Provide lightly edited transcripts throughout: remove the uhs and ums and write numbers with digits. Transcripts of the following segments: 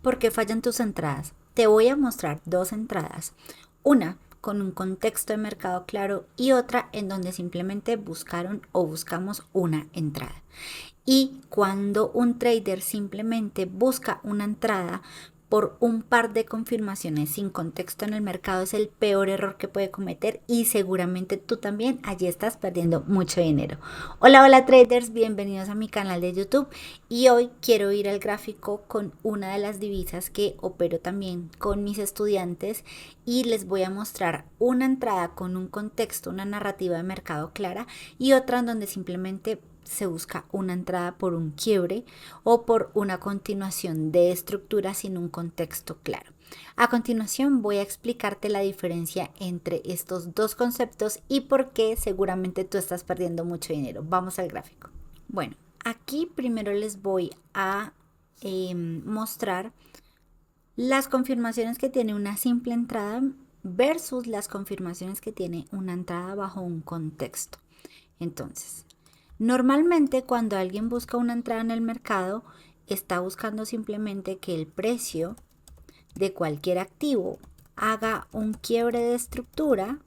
¿Por qué fallan tus entradas? Te voy a mostrar dos entradas. Una con un contexto de mercado claro y otra en donde simplemente buscaron o buscamos una entrada. Y cuando un trader simplemente busca una entrada por un par de confirmaciones sin contexto en el mercado, es el peor error que puede cometer y seguramente tú también allí estás perdiendo mucho dinero. Hola traders, bienvenidos a mi canal de YouTube y hoy quiero ir al gráfico con una de las divisas que opero también con mis estudiantes y les voy a mostrar una entrada con un contexto, una narrativa de mercado clara y otra en donde simplemente se busca una entrada por un quiebre o por una continuación de estructura sin un contexto claro. A continuación voy a explicarte la diferencia entre estos dos conceptos y por qué seguramente tú estás perdiendo mucho dinero. Vamos al gráfico. Bueno, aquí primero les voy a mostrar las confirmaciones que tiene una simple entrada versus las confirmaciones que tiene una entrada bajo un contexto. Entonces, normalmente cuando alguien busca una entrada en el mercado, está buscando simplemente que el precio de cualquier activo haga un quiebre de estructura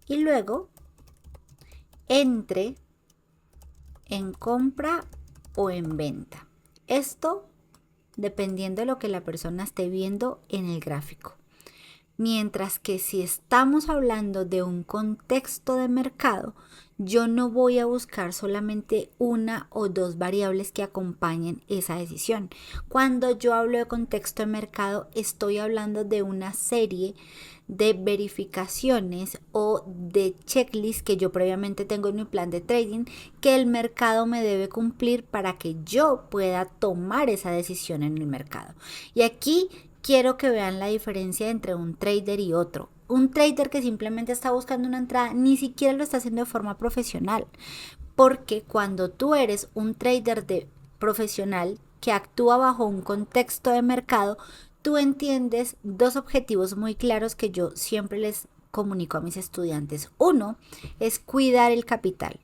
y luego entre en compra o en venta. Esto dependiendo de lo que la persona esté viendo en el gráfico. Mientras que si estamos hablando de un contexto de mercado, yo no voy a buscar solamente una o dos variables que acompañen esa decisión. Cuando yo hablo de contexto de mercado, estoy hablando de una serie de verificaciones o de checklists que yo previamente tengo en mi plan de trading que el mercado me debe cumplir para que yo pueda tomar esa decisión en el mercado. Y aquí quiero que vean la diferencia entre un trader y otro. Un trader que simplemente está buscando una entrada ni siquiera lo está haciendo de forma profesional. Porque cuando tú eres un trader profesional que actúa bajo un contexto de mercado, tú entiendes dos objetivos muy claros que yo siempre les comunico a mis estudiantes. Uno es cuidar el capital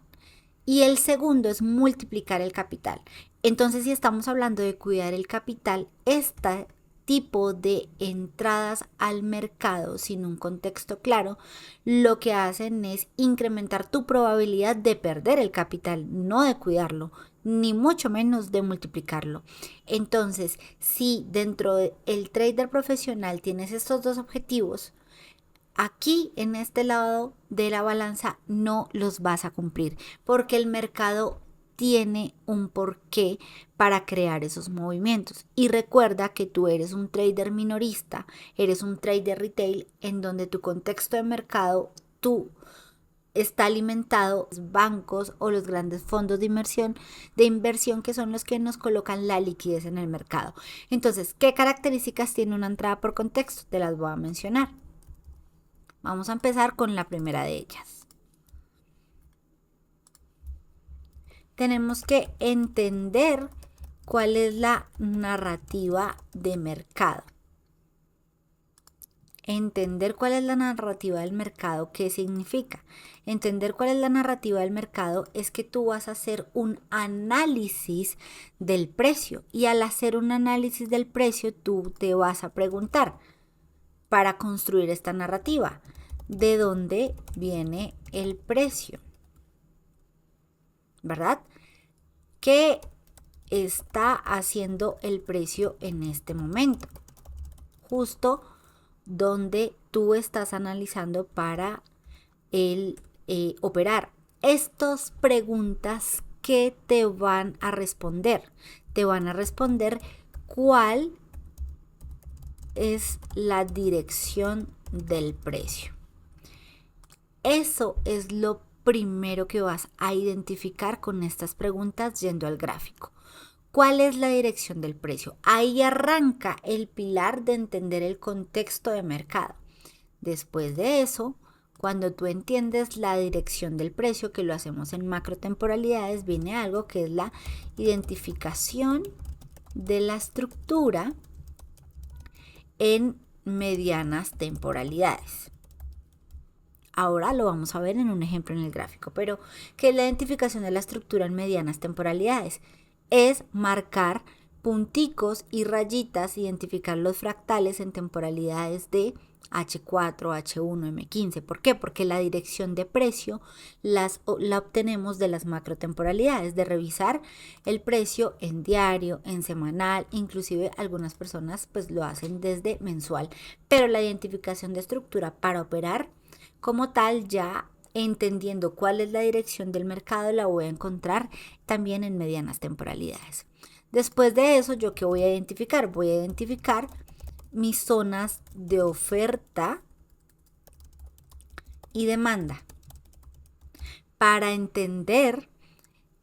y el segundo es multiplicar el capital. Entonces, si estamos hablando de cuidar el capital, esta tipo de entradas al mercado sin un contexto claro, lo que hacen es incrementar tu probabilidad de perder el capital, no de cuidarlo, ni mucho menos de multiplicarlo. Entonces, si dentro del trader profesional tienes estos dos objetivos, aquí en este lado de la balanza no los vas a cumplir porque el mercado tiene un porqué para crear esos movimientos. Y recuerda que tú eres un trader minorista, eres un trader retail en donde tu contexto de mercado, tú está alimentado los bancos o los grandes fondos de inversión que son los que nos colocan la liquidez en el mercado. Entonces, ¿qué características tiene una entrada por contexto? Te las voy a mencionar. Vamos a empezar con la primera de ellas. Tenemos que entender cuál es la narrativa de mercado. Entender cuál es la narrativa del mercado, ¿qué significa? Entender cuál es la narrativa del mercado es que tú vas a hacer un análisis del precio y al hacer un análisis del precio tú te vas a preguntar para construir esta narrativa, ¿de dónde viene el precio? ¿Verdad? ¿Qué está haciendo el precio en este momento? Justo donde tú estás analizando para el operar. Estas preguntas, ¿qué te van a responder? Te van a responder cuál es la dirección del precio. Eso es lo primero que vas a identificar con estas preguntas yendo al gráfico. ¿Cuál es la dirección del precio? Ahí arranca el pilar de entender el contexto de mercado. Después de eso, cuando tú entiendes la dirección del precio, que lo hacemos en macrotemporalidades, viene algo que es la identificación de la estructura en medianas temporalidades. Ahora lo vamos a ver en un ejemplo en el gráfico, pero ¿qué es la identificación de la estructura en medianas temporalidades? es marcar punticos y rayitas, identificar los fractales en temporalidades de H4, H1, M15. ¿Por qué? Porque la dirección de precio la obtenemos de las macrotemporalidades, de revisar el precio en diario, en semanal, inclusive algunas personas pues lo hacen desde mensual, pero la identificación de estructura para operar como tal, ya entendiendo cuál es la dirección del mercado, la voy a encontrar también en medianas temporalidades. Después de eso, ¿yo qué voy a identificar? Voy a identificar mis zonas de oferta y demanda para entender,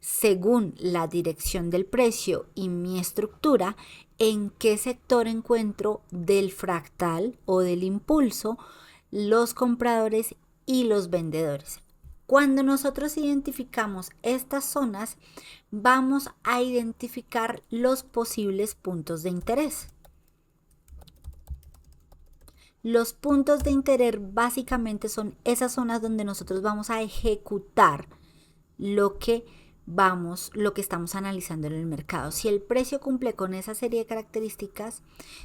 según la dirección del precio y mi estructura, en qué sector encuentro del fractal o del impulso los compradores y los vendedores. Cuando nosotros identificamos estas zonas, vamos a identificar los posibles puntos de interés. Los puntos de interés básicamente son esas zonas donde nosotros vamos a ejecutar lo que estamos analizando en el mercado. Si el precio cumple con esa serie de características,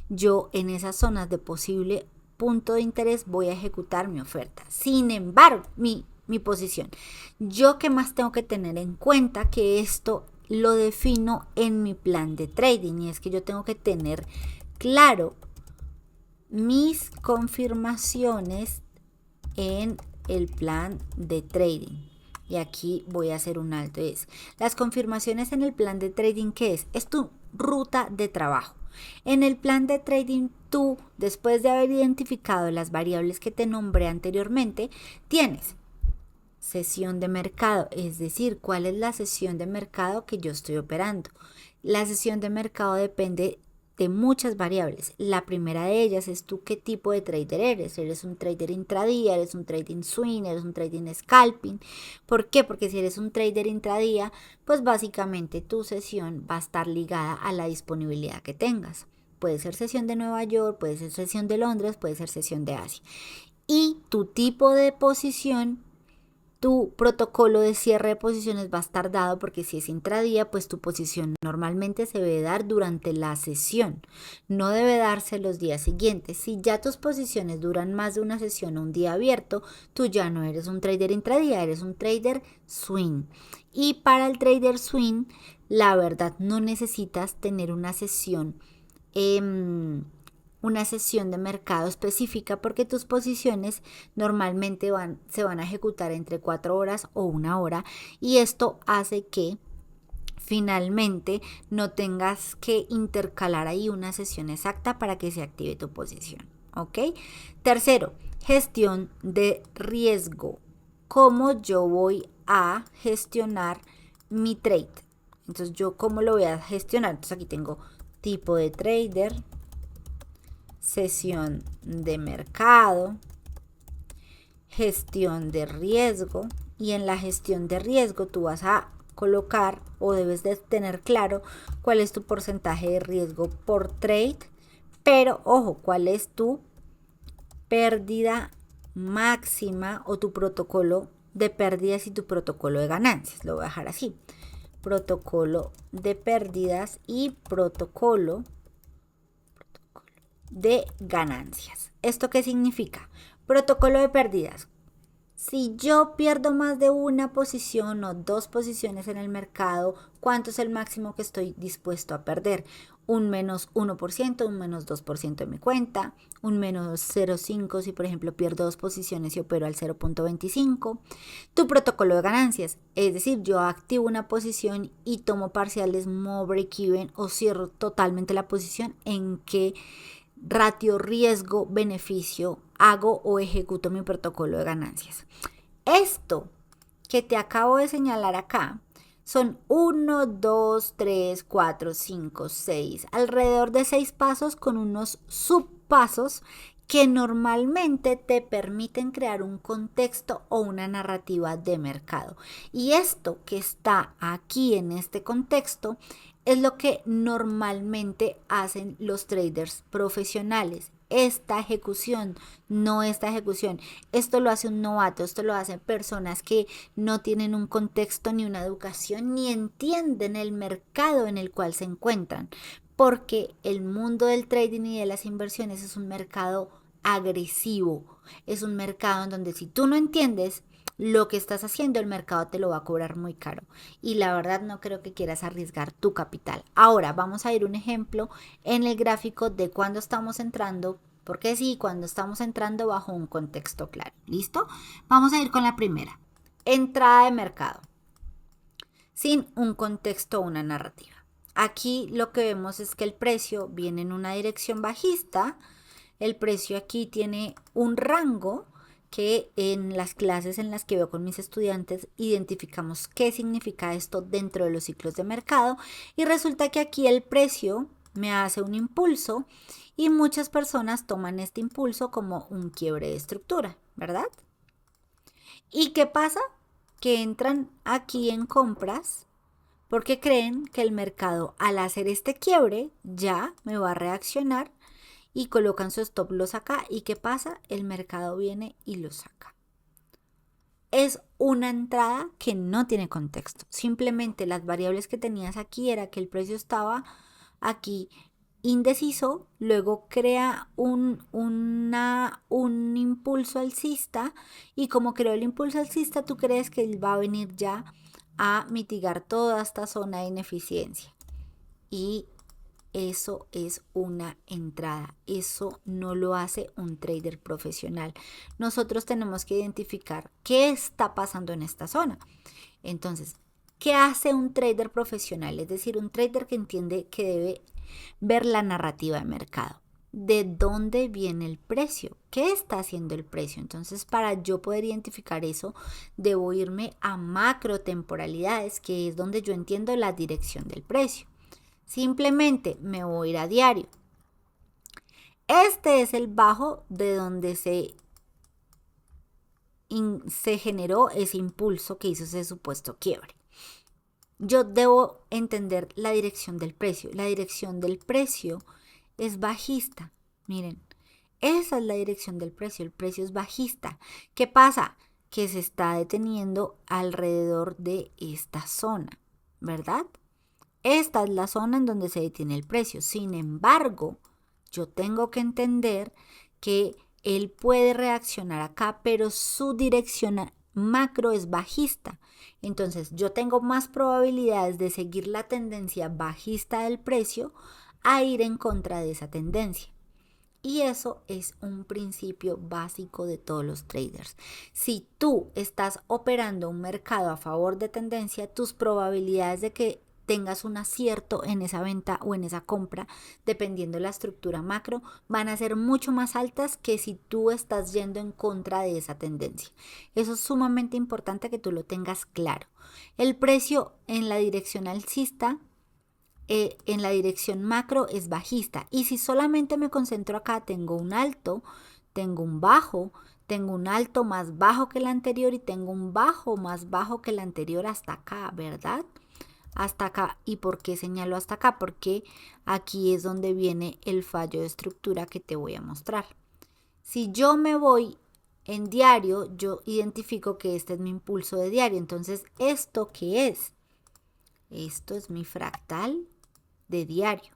yo en esas zonas de posible punto de interés voy a ejecutar mi oferta. Sin embargo, mi posición. Yo qué más tengo que tener en cuenta, que esto lo defino en mi plan de trading, y es que yo tengo que tener claro mis confirmaciones en el plan de trading. Y aquí voy a hacer un alto. Las confirmaciones en el plan de trading, ¿qué es? Es tu ruta de trabajo. En el plan de trading, tú, después de haber identificado las variables que te nombré anteriormente, tienes sesión de mercado, es decir, cuál es la sesión de mercado que yo estoy operando. La sesión de mercado depende de muchas variables. La primera de ellas es tú qué tipo de trader eres. ¿Eres un trader intradía? ¿Eres un trading swing? ¿Eres un trading scalping? ¿Por qué? Porque si eres un trader intradía, pues básicamente tu sesión va a estar ligada a la disponibilidad que tengas. Puede ser sesión de Nueva York, puede ser sesión de Londres, puede ser sesión de Asia. Y tu tipo de posición, tu protocolo de cierre de posiciones va a estar dado, porque si es intradía, pues tu posición normalmente se debe dar durante la sesión, no debe darse los días siguientes. Si ya tus posiciones duran más de una sesión o un día abierto, tú ya no eres un trader intradía, eres un trader swing. Y para el trader swing, la verdad, no necesitas tener una sesión de mercado específica, porque tus posiciones normalmente se van a ejecutar entre 4 horas o 1 hora, y esto hace que finalmente no tengas que intercalar ahí una sesión exacta para que se active tu posición. ¿Ok? Tercero, gestión de riesgo. ¿Cómo yo voy a gestionar mi trade? Entonces, ¿yo cómo lo voy a gestionar? Entonces, aquí tengo tipo de trader, sesión de mercado, gestión de riesgo, y en la gestión de riesgo tú vas a colocar, o debes de tener claro, cuál es tu porcentaje de riesgo por trade, pero ojo, cuál es tu pérdida máxima o tu protocolo de pérdidas y tu protocolo de ganancias. Lo voy a dejar así: protocolo de pérdidas y protocolo de ganancias. ¿Esto qué significa? Protocolo de pérdidas. Si yo pierdo más de una posición o 2 posiciones en el mercado, ¿cuánto es el máximo que estoy dispuesto a perder? Un menos 1%, un menos 2% de mi cuenta, un menos 0,5 si por ejemplo pierdo 2 posiciones y opero al 0,25. Tu protocolo de ganancias, es decir, yo activo una posición y tomo parciales, modo break-even, o cierro totalmente la posición. ¿En qué ratio riesgo-beneficio hago o ejecuto mi protocolo de ganancias? Esto que te acabo de señalar acá son 1, 2, 3, 4, 5, 6, alrededor de 6 pasos con unos subpasos que normalmente te permiten crear un contexto o una narrativa de mercado. Y esto que está aquí en este contexto es lo que normalmente hacen los traders profesionales. esta ejecución, no esta ejecución. Esto lo hace un novato, esto lo hacen personas que no tienen un contexto ni una educación ni entienden el mercado en el cual se encuentran, porque el mundo del trading y de las inversiones es un mercado agresivo, es un mercado en donde si tú no entiendes lo que estás haciendo, el mercado te lo va a cobrar muy caro. Y la verdad no creo que quieras arriesgar tu capital. Ahora vamos a ir un ejemplo en el gráfico de cuando estamos entrando, porque sí, cuando estamos entrando bajo un contexto claro. ¿Listo? Vamos a ir con la primera. Entrada de mercado. Sin un contexto o una narrativa. Aquí lo que vemos es que el precio viene en una dirección bajista. El precio aquí tiene un rango que en las clases en las que veo con mis estudiantes identificamos qué significa esto dentro de los ciclos de mercado y resulta que aquí el precio me hace un impulso y muchas personas toman este impulso como un quiebre de estructura, ¿verdad? ¿Y qué pasa? Que entran aquí en compras porque creen que el mercado al hacer este quiebre ya me va a reaccionar y colocan su stop loss acá. ¿Y qué pasa? El mercado viene y lo saca. Es una entrada que no tiene contexto. Simplemente las variables que tenías aquí era que el precio estaba aquí indeciso, luego crea un impulso alcista y como creó el impulso alcista, tú crees que él va a venir ya a mitigar toda esta zona de ineficiencia. Y eso es una entrada, eso no lo hace un trader profesional. Nosotros tenemos que identificar qué está pasando en esta zona. Entonces, ¿qué hace un trader profesional? Es decir, un trader que entiende que debe ver la narrativa de mercado. ¿De dónde viene el precio? ¿Qué está haciendo el precio? Entonces, para yo poder identificar eso, debo irme a macro temporalidades, que es donde yo entiendo la dirección del precio. Simplemente me voy a ir a diario. Este es el bajo de donde se generó ese impulso que hizo ese supuesto quiebre. Yo debo entender la dirección del precio. La dirección del precio es bajista. Miren, esa es la dirección del precio. El precio es bajista. ¿Qué pasa? Que se está deteniendo alrededor de esta zona, ¿verdad? Esta es la zona en donde se detiene el precio. Sin embargo, yo tengo que entender que él puede reaccionar acá, pero su dirección macro es bajista. Entonces, yo tengo más probabilidades de seguir la tendencia bajista del precio a ir en contra de esa tendencia. Y eso es un principio básico de todos los traders. Si tú estás operando un mercado a favor de tendencia, tus probabilidades de que tengas un acierto en esa venta o en esa compra, dependiendo de la estructura macro, van a ser mucho más altas que si tú estás yendo en contra de esa tendencia. Eso es sumamente importante que tú lo tengas claro. El precio en la dirección alcista en la dirección macro es bajista. Y si solamente me concentro acá, tengo un alto, tengo un bajo, tengo un alto más bajo que el anterior y tengo un bajo más bajo que el anterior hasta acá, ¿verdad? Hasta acá. ¿Y por qué señalo hasta acá? Porque aquí es donde viene el fallo de estructura que te voy a mostrar. Si yo me voy en diario, yo identifico que este es mi impulso de diario. Entonces, ¿esto qué es? Esto es mi fractal de diario.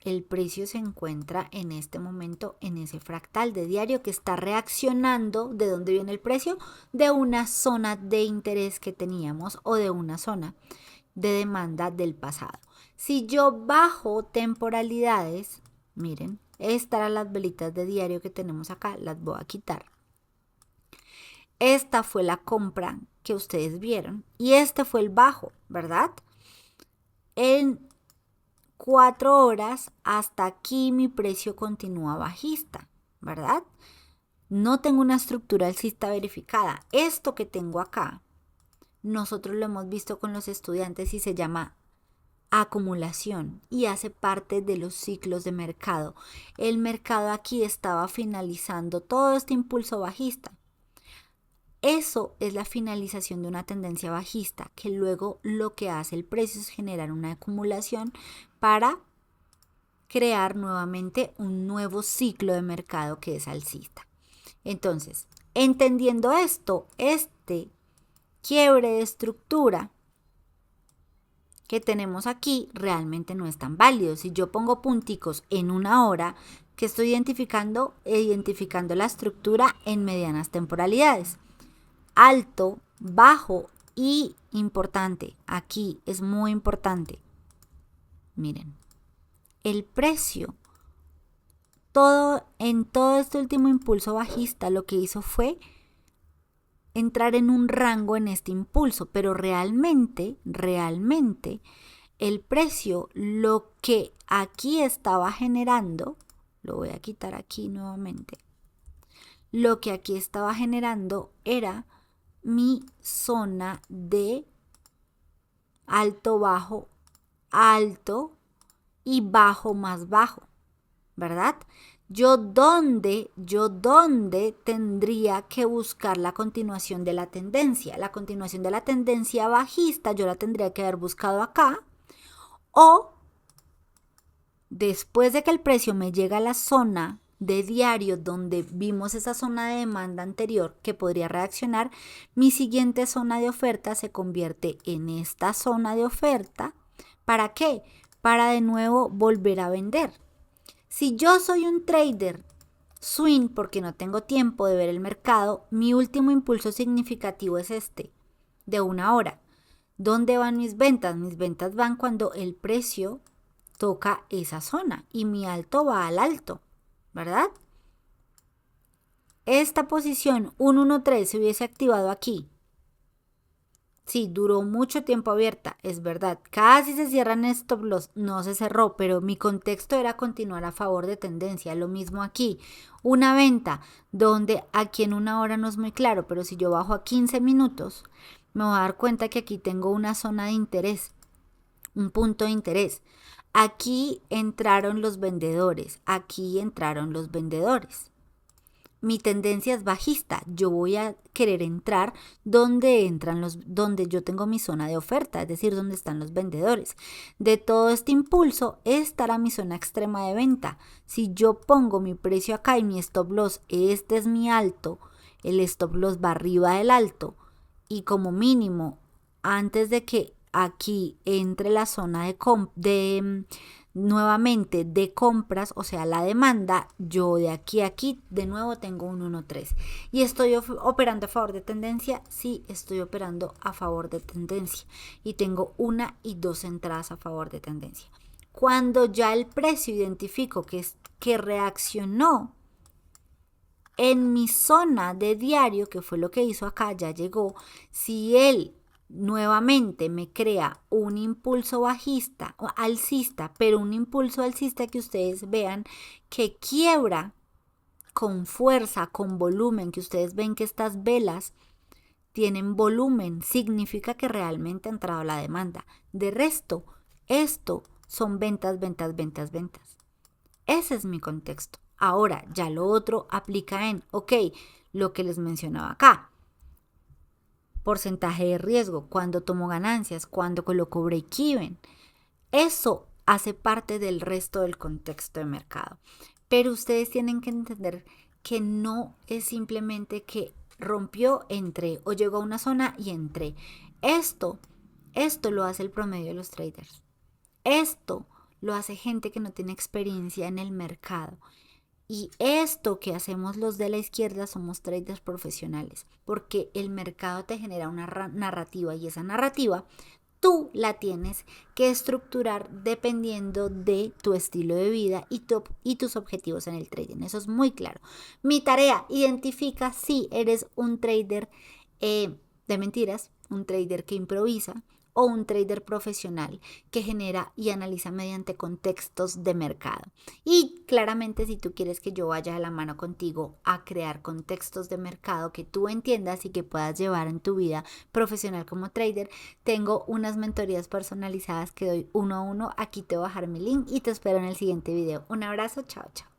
El precio se encuentra en este momento en ese fractal de diario que está reaccionando. ¿De dónde viene el precio? De una zona de interés que teníamos o de una zona de demanda del pasado. Si yo bajo temporalidades, miren, estas eran las velitas de diario que tenemos acá, las voy a quitar. Esta fue la compra que ustedes vieron y este fue el bajo, ¿verdad? En 4 horas hasta aquí mi precio continúa bajista, ¿verdad? No tengo una estructura alcista verificada. Esto que tengo acá, nosotros lo hemos visto con los estudiantes y se llama acumulación y hace parte de los ciclos de mercado. El mercado aquí estaba finalizando todo este impulso bajista. Eso es la finalización de una tendencia bajista, que luego lo que hace el precio es generar una acumulación para crear nuevamente un nuevo ciclo de mercado que es alcista. Entonces, entendiendo esto, este quiebre de estructura que tenemos aquí realmente no es tan válido. Si yo pongo punticos en una hora, que estoy identificando la estructura en medianas temporalidades. Alto, bajo y importante. Aquí es muy importante. Miren, el precio, en todo este último impulso bajista, lo que hizo fue entrar en un rango en este impulso, pero realmente, el precio, lo que aquí estaba generando, lo voy a quitar aquí nuevamente, lo que aquí estaba generando era mi zona de alto, bajo, alto y bajo más bajo, ¿verdad? Yo dónde tendría que buscar la continuación de la tendencia. La continuación de la tendencia bajista yo la tendría que haber buscado acá, o después de que el precio me llega a la zona de diario donde vimos esa zona de demanda anterior que podría reaccionar, mi siguiente zona de oferta se convierte en esta zona de oferta. ¿Para qué? Para de nuevo volver a vender. Si yo soy un trader swing porque no tengo tiempo de ver el mercado, mi último impulso significativo es este, de una hora. ¿Dónde van mis ventas? Mis ventas van cuando el precio toca esa zona y mi alto va al alto, ¿verdad? Esta posición 113 se hubiese activado aquí. Sí, duró mucho tiempo abierta, es verdad. Casi se cierran stop loss, no se cerró, pero mi contexto era continuar a favor de tendencia. Lo mismo aquí, una venta donde aquí en una hora no es muy claro, pero si yo bajo a 15 minutos, me voy a dar cuenta que aquí tengo una zona de interés, un punto de interés. Aquí entraron los vendedores, aquí entraron los vendedores. Mi tendencia es bajista, yo voy a querer entrar donde yo tengo mi zona de oferta, es decir, donde están los vendedores. De todo este impulso, esta era mi zona extrema de venta. Si yo pongo mi precio acá y mi stop loss, este es mi alto, el stop loss va arriba del alto y como mínimo, antes de que aquí entre la zona nuevamente de compras, o sea, la demanda, yo de aquí a aquí de nuevo tengo un 1.3. ¿Y estoy operando a favor de tendencia? Sí, estoy operando a favor de tendencia. Y tengo una y dos entradas a favor de tendencia. Cuando ya el precio identifico que reaccionó en mi zona de diario, que fue lo que hizo acá, ya llegó, si él nuevamente me crea un impulso bajista o alcista, pero un impulso alcista que ustedes vean que quiebra con fuerza, con volumen, que ustedes ven que estas velas tienen volumen, significa que realmente ha entrado la demanda. De resto, esto son ventas, ventas, ventas, ventas. Ese es mi contexto. Ahora, ya lo otro aplica en, lo que les mencionaba acá. Porcentaje de riesgo, cuando tomo ganancias, cuando coloco break-even. Eso hace parte del resto del contexto de mercado. Pero ustedes tienen que entender que no es simplemente que rompió, entré o llegó a una zona y entré. Esto lo hace el promedio de los traders. Esto lo hace gente que no tiene experiencia en el mercado. Y esto que hacemos los de la izquierda somos traders profesionales, porque el mercado te genera una narrativa y esa narrativa tú la tienes que estructurar dependiendo de tu estilo de vida y tus objetivos en el trading. Eso es muy claro. Mi tarea, identifica si eres un trader de mentiras, un trader que improvisa, o un trader profesional que genera y analiza mediante contextos de mercado. Y claramente si tú quieres que yo vaya de la mano contigo a crear contextos de mercado que tú entiendas y que puedas llevar en tu vida profesional como trader, tengo unas mentorías personalizadas que doy 1 a 1. Aquí te voy a dejar mi link y te espero en el siguiente video. Un abrazo, chao, chao.